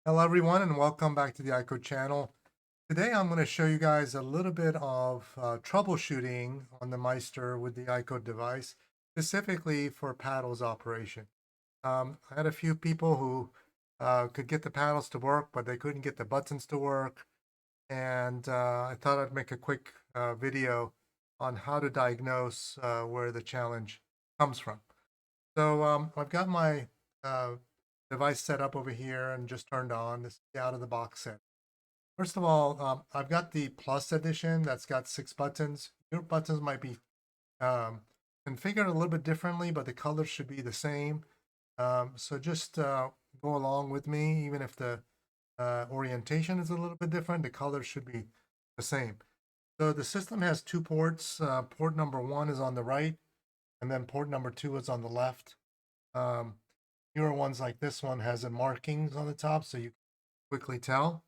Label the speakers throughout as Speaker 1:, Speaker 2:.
Speaker 1: Hello everyone and welcome back to the iCode channel. Today I'm going to show you guys a little bit of troubleshooting on the Meister with the iCode device, specifically for paddles operation. I had a few people who could get the paddles to work, but they couldn't get the buttons to work. And I thought I'd make a quick video on how to diagnose where the challenge comes from. So I've got my device set up over here and just turned on. This is the out of the box set. First of all, I've got the Plus edition that's got 6 buttons. Your buttons might be configured a little bit differently, but the colors should be the same. So just go along with me, even if the orientation is a little bit different, the colors should be the same. So the system has 2 ports. Port number 1 is on the right, and then port number 2 is on the left. Newer ones like this one has the markings on the top, so you can quickly tell.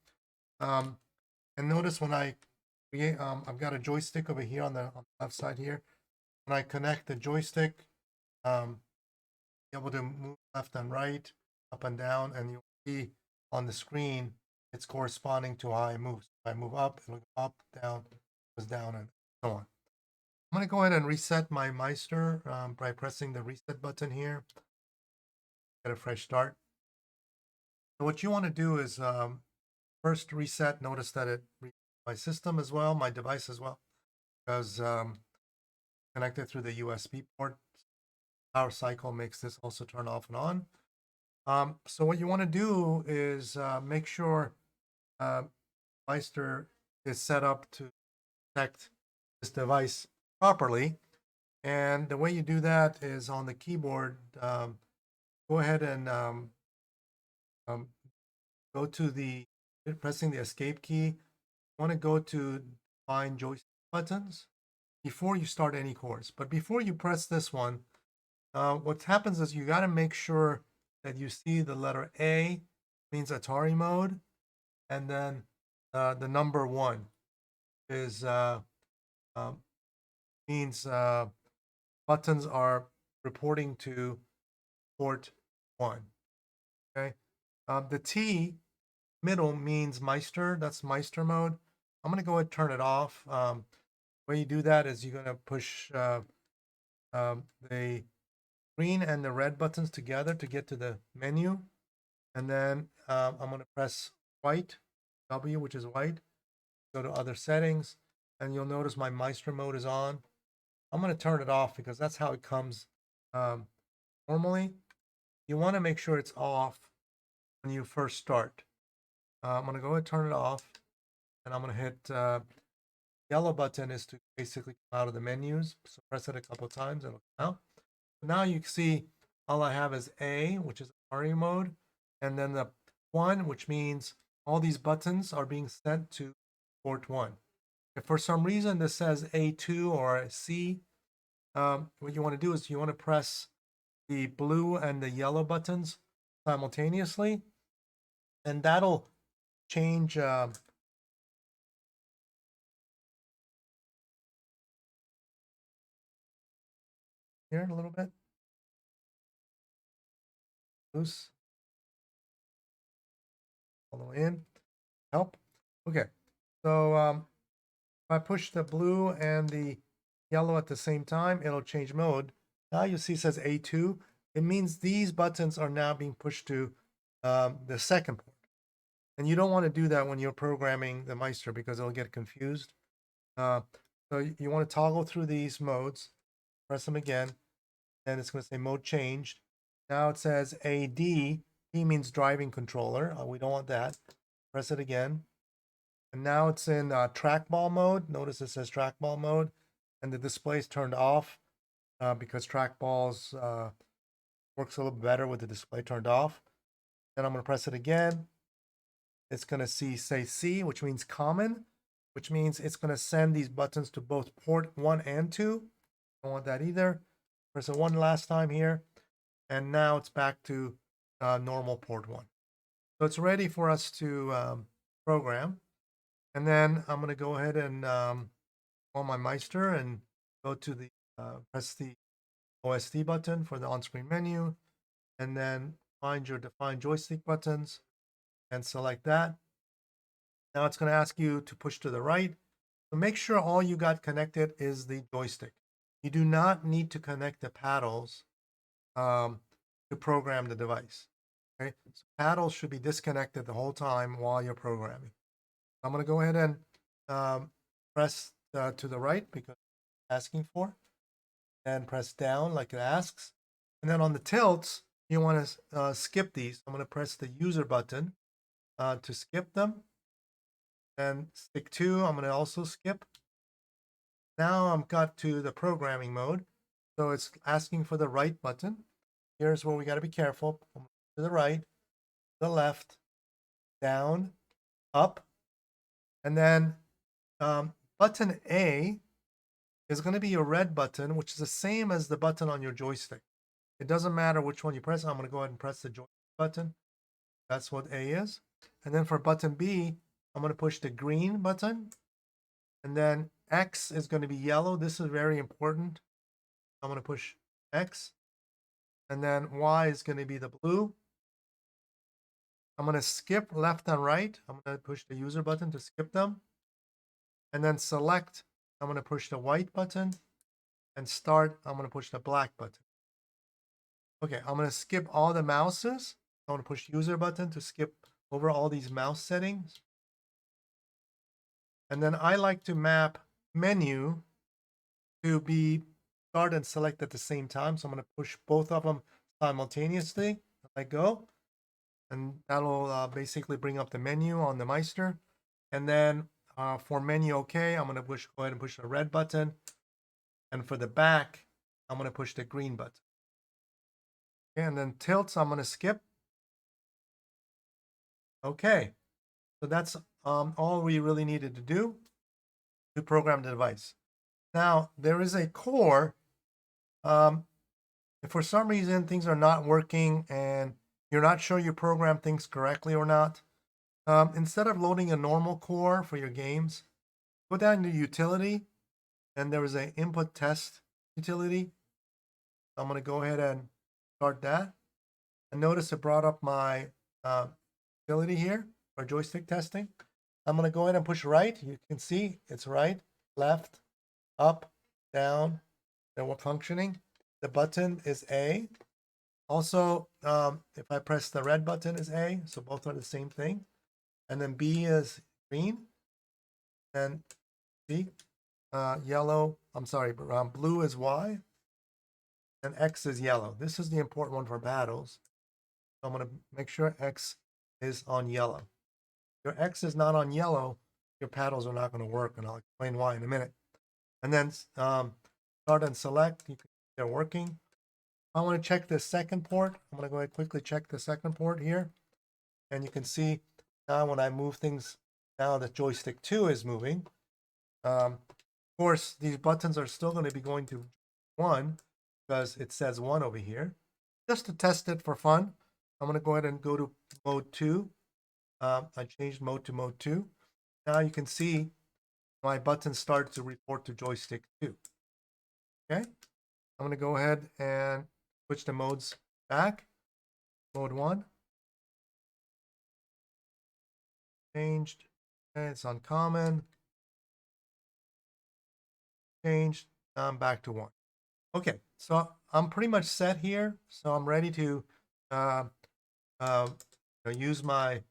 Speaker 1: And notice when I create, I've got a joystick over here on the left side here. When I connect the joystick, be able to move left and right, up and down, and you'll see on the screen it's corresponding to how I move. So if I move up, it'll go up, down, goes down, and so on. I'm going to go ahead and reset my Meister by pressing the reset button here. Get a fresh start. So what you want to do is first reset. Notice that it my system as well, my device as well, because connected through the USB port. Power cycle makes this also turn off and on. So what you want to do is make sure Meister is set up to detect this device properly. And the way you do that is on the keyboard, go ahead and go to the, pressing the escape key. You want to go to define joystick buttons before you start any course. But before you press this one, what happens is you got to make sure that you see the letter A means Atari mode, and then the number 1 is means buttons are reporting to port 1. Okay, the T middle means Meister. That's Meister mode. I'm going to go ahead and turn it off. The way you do that is you're going to push the green and the red buttons together to get to the menu. And then I'm going to press white, W, which is white. Go to other settings, and you'll notice my Meister mode is on. I'm going to turn it off because that's how it comes normally. You want to make sure it's off when you first start. I'm going to go ahead and turn it off, and I'm going to hit yellow button is to basically come out of the menus. So press it a couple of times and it'll come out. Now you can see all I have is A, which is ARIA mode, and then the 1, which means all these buttons are being sent to port 1. If for some reason this says A2 or C, what you want to do is you want to press the blue and the yellow buttons simultaneously, and that'll change here a little bit. Loose. All the way in. Help. Okay. So if I push the blue and the yellow at the same time, it'll change mode. Now you see it says A2. It means these buttons are now being pushed to the second port. And you don't want to do that when you're programming the Meister because it'll get confused. So you want to toggle through these modes, press them again, and it's going to say mode changed. Now it says AD. D means driving controller. We don't want that. Press it again. And now it's in trackball mode. Notice it says trackball mode, and the display is turned off because trackballs works a little better with the display turned off. Then I'm going to press it again. It's going to say C, which means common, which means it's going to send these buttons to both port 1 and 2. Don't want that either. Press it one last time here, and now it's back to normal port 1. So it's ready for us to program. And then I'm going to go ahead and on my Meister and go to the press the OSD button for the on-screen menu, and then find your define joystick buttons. and select that. Now it's going to ask you to push to the right. So make sure all you got connected is the joystick. You do not need to connect the paddles to program the device. Okay, so paddles should be disconnected the whole time while you're programming. I'm going to go ahead and press to the right because it's asking for, and press down like it asks. And then on the tilts, you want to skip these. I'm going to press the user button to skip them. And stick 2, I'm going to also skip. Now I'm got to the programming mode. So it's asking for the right button. Here's where we got to be careful. To the right, the left, down, up, and then button A is going to be your red button, which is the same as the button on your joystick. It doesn't matter which one you press. I'm going to go ahead and press the joystick button. That's what A is. And then for button B, I'm going to push the green button. And then X is going to be yellow. This is very important. I'm going to push X. And then Y is going to be the blue. I'm going to skip left and right. I'm going to push the user button to skip them. And then select, I'm going to push the white button. And start, I'm going to push the black button. Okay, I'm going to skip all the mouses. I'm going to push user button to skip over all these mouse settings. And then I like to map menu to be start and select at the same time. So I'm going to push both of them simultaneously. Let go. And that'll basically bring up the menu on the Meister. And then for menu OK, I'm going to go ahead and push the red button. And for the back, I'm going to push the green button. Okay, and then tilts, I'm going to skip. Okay, so that's all we really needed to do to program the device. Now, there is a core. If for some reason things are not working and you're not sure you program things correctly or not, instead of loading a normal core for your games, go down to utility, and there is an input test utility. I'm going to go ahead and start that. And notice it brought up my utility here for joystick testing. I'm going to go ahead and push right. You can see it's right, left, up, down, and we're functioning. The button is A. Also, if I press the red button is A, so both are the same thing. And then B is green. And C, yellow, I'm sorry, blue is Y. And X is yellow. This is the important one for battles. So I'm going to make sure X is on yellow. If your X is not on yellow, your paddles are not going to work, and I'll explain why in a minute. And then start and select, you can see they're working. I want to check the second port. I'm going to go ahead and quickly check the second port here. And you can see now when I move things, now the joystick 2 is moving. Of course, these buttons are still going to be going to 1 because it says 1 over here. Just to test it for fun, I'm going to go ahead and go to mode 2. I changed mode to mode 2. Now you can see my button starts to report to joystick 2. Okay, I'm going to go ahead and switch the modes back. Mode 1. Changed. Okay, it's uncommon. Changed. Now I'm back to 1. Okay, so I'm pretty much set here. So I'm ready to use my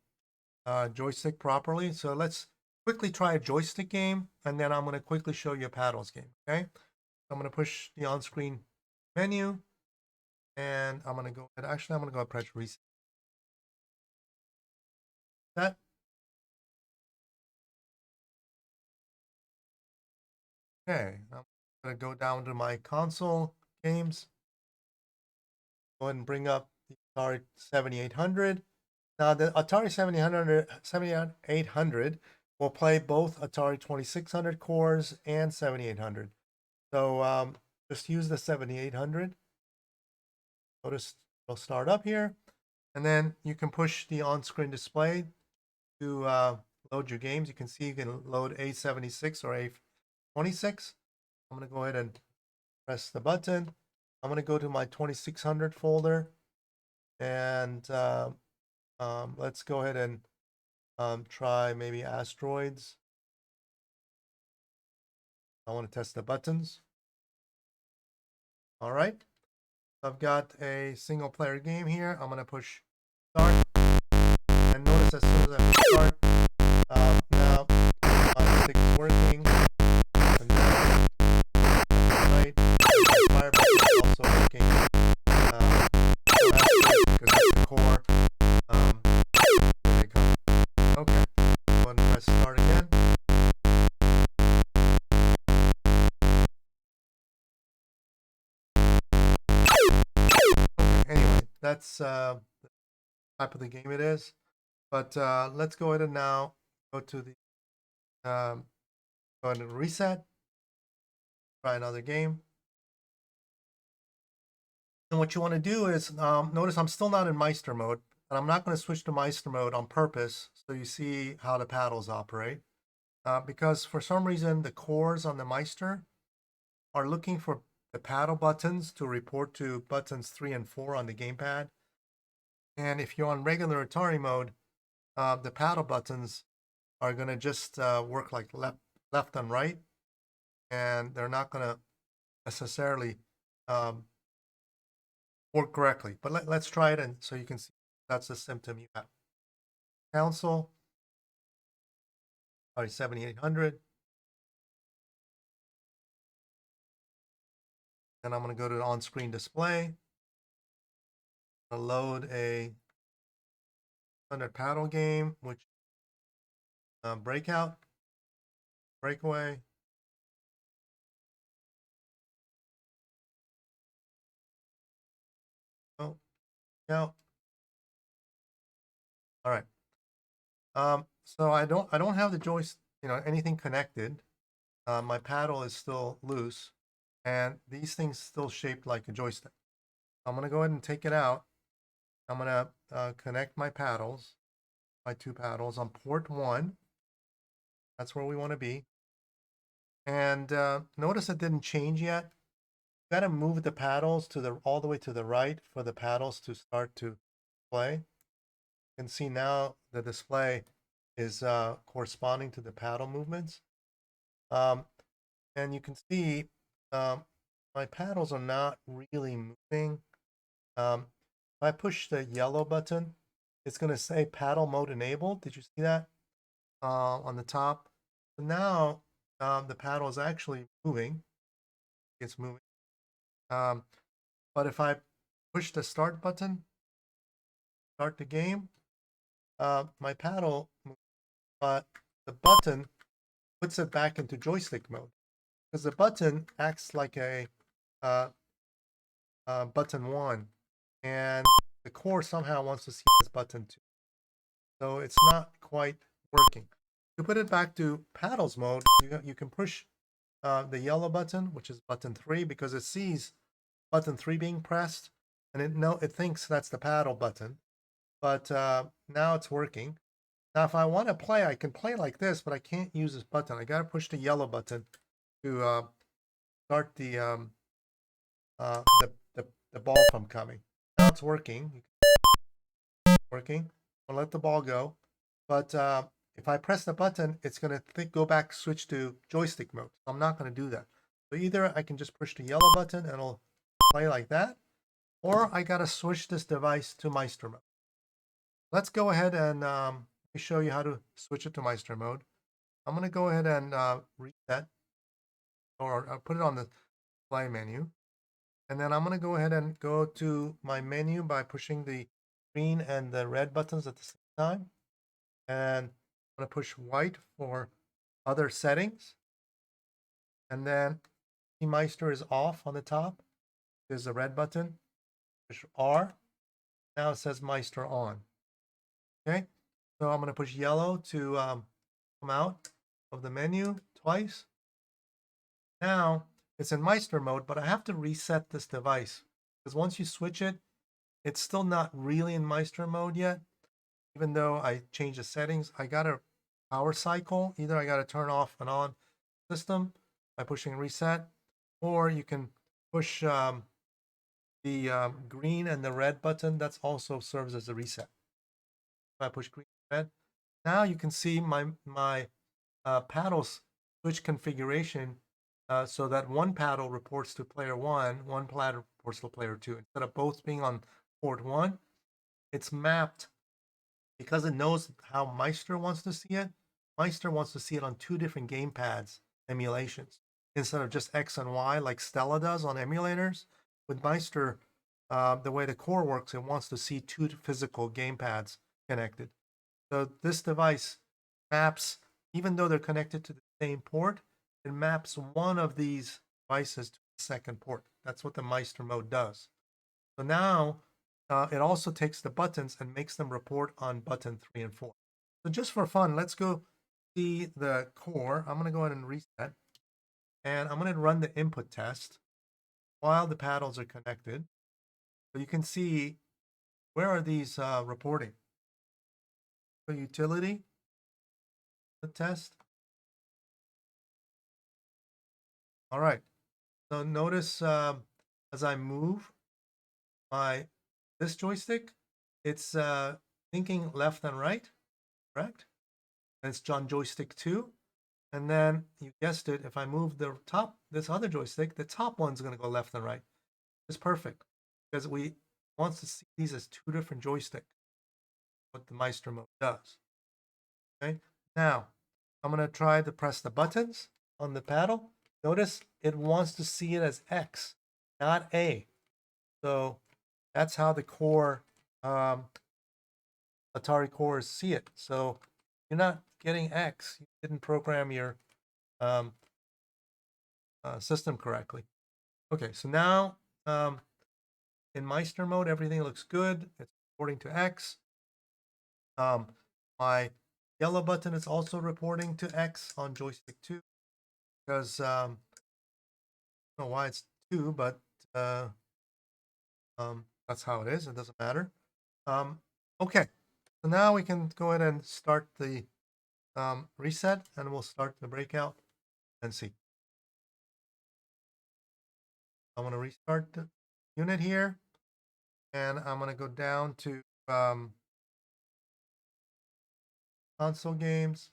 Speaker 1: joystick properly. So let's quickly try a joystick game, and then I'm going to quickly show you a paddles game. Okay, so I'm going to push the on-screen menu, and I'm going to go ahead. Actually, I'm going to go press reset. That. Okay, I'm going to go down to my console games. Go ahead and bring up the Atari 7800. Now, the Atari 7800 will play both Atari 2600 cores and 7800. So just use the 7800. Notice it'll start up here. And then you can push the on-screen display to load your games. You can see you can load A76 or A26. I'm going to go ahead and press the button. I'm going to go to my 2600 folder. And Let's go ahead and try maybe asteroids. I want to test the buttons. All right. I've got a single player game here. I'm going to push start. And notice as soon as I start, now my stick is working. And then right, the fire button is also working. Because that's the core. There they come. Okay. Go ahead and press start again. Okay, anyway, that's the type of the game it is. But let's go ahead and now go to the go ahead and reset. Try another game. And what you want to do is notice I'm still not in Meister mode, and I'm not going to switch to Meister mode on purpose so you see how the paddles operate. Because for some reason the cores on the Meister are looking for the paddle buttons to report to buttons 3 and 4 on the gamepad. And if you're on regular Atari mode, the paddle buttons are going to just work like left and right, and they're not going to necessarily work correctly. But let's try it, and so you can see that's the symptom you have. Console, sorry, 7800. And I'm going to go to the on-screen display. I'll load a standard paddle game, which breakout, breakaway. Oh, yeah. All right. So I don't have the joystick, anything connected. My paddle is still loose, and these things still shaped like a joystick. I'm gonna go ahead and take it out. I'm gonna connect my paddles, my two paddles on port 1. That's where we want to be. And notice it didn't change yet. You got to move the paddles to all the way to the right for the paddles to start to play. You can see now the display is corresponding to the paddle movements. And you can see my paddles are not really moving. If I push the yellow button, it's going to say paddle mode enabled. Did you see that on the top? So now the paddle is actually moving. It's moving. But if I push the start button, start the game, my paddle moves, but the button puts it back into joystick mode because the button acts like a button 1, and the core somehow wants to see this button 2. So it's not quite working. To put it back to paddles mode, you can push the yellow button, which is button 3, because it sees button 3 being pressed, and it thinks that's the paddle button. But now it's working. Now, if I want to play, I can play like this, but I can't use this button. I got to push the yellow button to start the ball from coming. Now it's working. Working. I'll let the ball go. But if I press the button, it's going to go back, switch to joystick mode. So I'm not going to do that. So either I can just push the yellow button and it'll play like that, or I got to switch this device to Meister mode. Let's go ahead and show you how to switch it to Meister mode. I'm going to go ahead and reset, or I'll put it on the play menu. And then I'm going to go ahead and go to my menu by pushing the green and the red buttons at the same time. And I'm going to push white for other settings. And then Meister is off on the top. There's a red button. Push R. Now it says Meister on. Okay. So I'm going to push yellow to come out of the menu twice. Now it's in Meister mode, but I have to reset this device because once you switch it, it's still not really in Meister mode yet. Even though I changed the settings, I got a power cycle. Either I got to turn off and on system by pushing reset, or you can push the green and the red button. That also serves as a reset. If I push green, red, now you can see my paddles switch configuration so that one paddle reports to player one paddle reports to player two. Instead of both being on port one, it's mapped because it knows how Meister wants to see it. Meister wants to see it on two different gamepads emulations instead of just X and Y like Stella does on emulators. With Meister, the way the core works, it wants to see two physical gamepads connected. So this device maps, even though they're connected to the same port, it maps one of these devices to the second port. That's what the Meister mode does. So now it also takes the buttons and makes them report on button 3 and 4. So just for fun, let's go see the core. I'm going to go ahead and reset. And I'm going to run the input test while the paddles are connected. So you can see, where are these reporting? The utility, the test. All right. So notice as I move this joystick, it's thinking left and right, correct? And it's on joystick 2. And then you guessed it, if I move the top, this other joystick, the top one's going to go left and right. It's perfect because we want to see these as two different joysticks, what the Meister mode does. Okay, now I'm going to try to press the buttons on the paddle. Notice it wants to see it as X, not A. So that's how the core Atari cores see it. So you're not getting X. You didn't program your system correctly. Okay, so now in Meister mode, everything looks good. It's reporting to X. My yellow button is also reporting to X on joystick 2 because I don't know why it's 2, but that's how it is. It doesn't matter. Okay, so now we can go ahead and start the reset, and we'll start the breakout and see. I want to restart the unit here, and I'm going to go down to console games.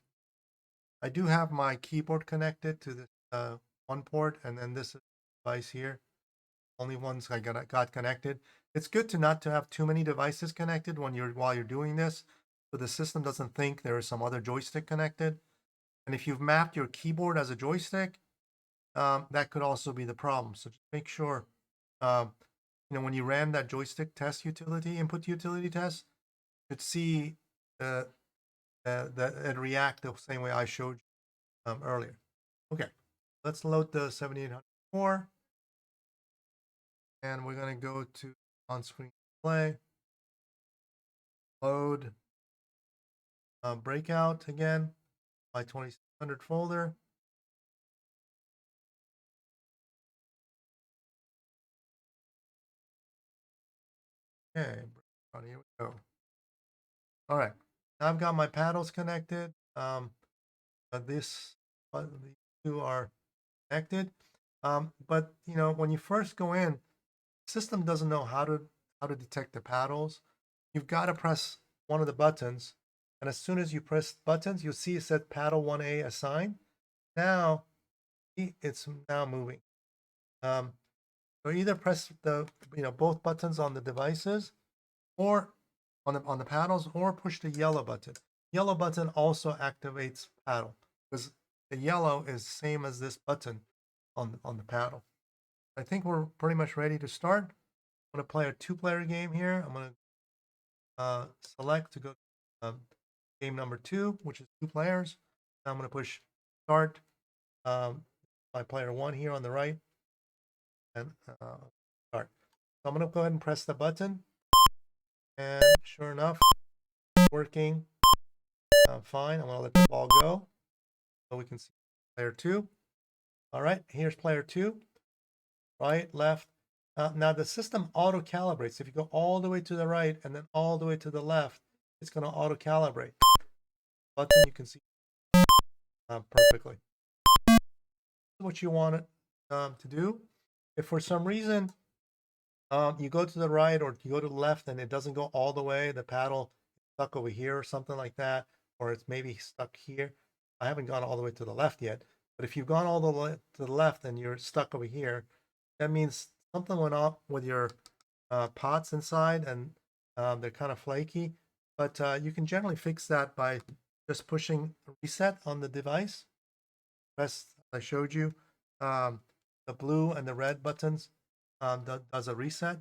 Speaker 1: I do have my keyboard connected to this one port, and then this device here. Only ones I got connected. It's good to not to have too many devices connected while you're doing this, so the system doesn't think there is some other joystick connected. And if you've mapped your keyboard as a joystick, that could also be the problem. So just make sure, when you ran that joystick test utility, input utility test, you could see that it react the same way I showed you earlier. Okay, let's load the 7804. And we're going to go to on-screen display, load breakout again, my 2600 folder. Okay, here we go. All right, now I've got my paddles connected. These two are connected. But when you first go in, the system doesn't know how to detect the paddles. You've got to press one of the buttons, and as soon as you press buttons, you'll see it said paddle 1A assigned. Now it's now moving. So either press the both buttons on the devices, or on the paddles, or push the yellow button. Yellow button also activates paddle because the yellow is same as this button on the paddle. I think we're pretty much ready to start. I'm going to play a 2-player game here. I'm going to select to go to game number 2, which is 2 players. Now I'm going to push start. My player 1 here on the right, and start. So I'm going to go ahead and press the button, and sure enough, it's working fine. I'm going to let the ball go so we can see player 2. All right, here's player 2. Right, left. Now the system auto calibrates. If you go all the way to the right and then all the way to the left, it's going to auto calibrate. Button you can see perfectly. This is what you want it to do. If for some reason you go to the right or you go to the left and it doesn't go all the way, the paddle stuck over here or something like that, or it's maybe stuck here. I haven't gone all the way to the left yet, but if you've gone all the way to the left and you're stuck over here, that means something went off with your pots inside, and they're kind of flaky. But you can generally fix that by just pushing reset on the device. Press, I showed you, the blue and the red buttons does a reset.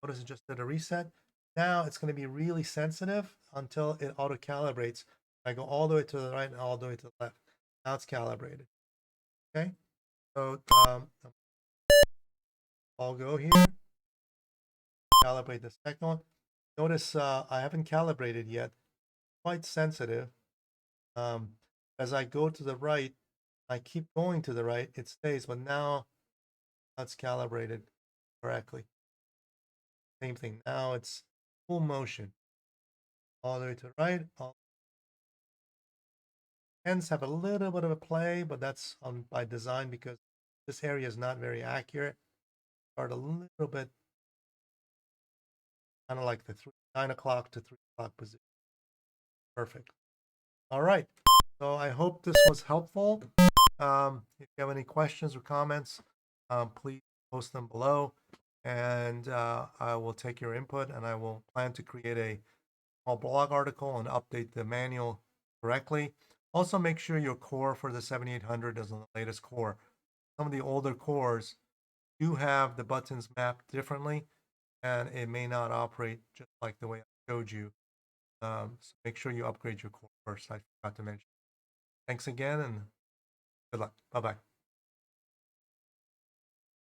Speaker 1: Notice it just did a reset. Now it's going to be really sensitive until it auto calibrates. I go all the way to the right and all the way to the left. Now it's calibrated. Okay, so I'll go here, calibrate the second one. Notice I haven't calibrated yet. Quite sensitive. As I go to the right, I keep going to the right, it stays, but now that's calibrated correctly. Same thing. Now it's full motion. All the way to the right. Hands have a little bit of a play, but that's by design because this area is not very accurate. Start a little bit, kind of like the 9 o'clock to 3 o'clock position. Perfect. All right. So I hope this was helpful. If you have any questions or comments, please post them below, and I will take your input, and I will plan to create a small blog article and update the manual correctly. Also, make sure your core for the 7800 is on the latest core. Some of the older cores do have the buttons mapped differently, and it may not operate just like the way I showed you. So make sure you upgrade your core first. I forgot to mention. Thanks again, and good luck. Bye-bye.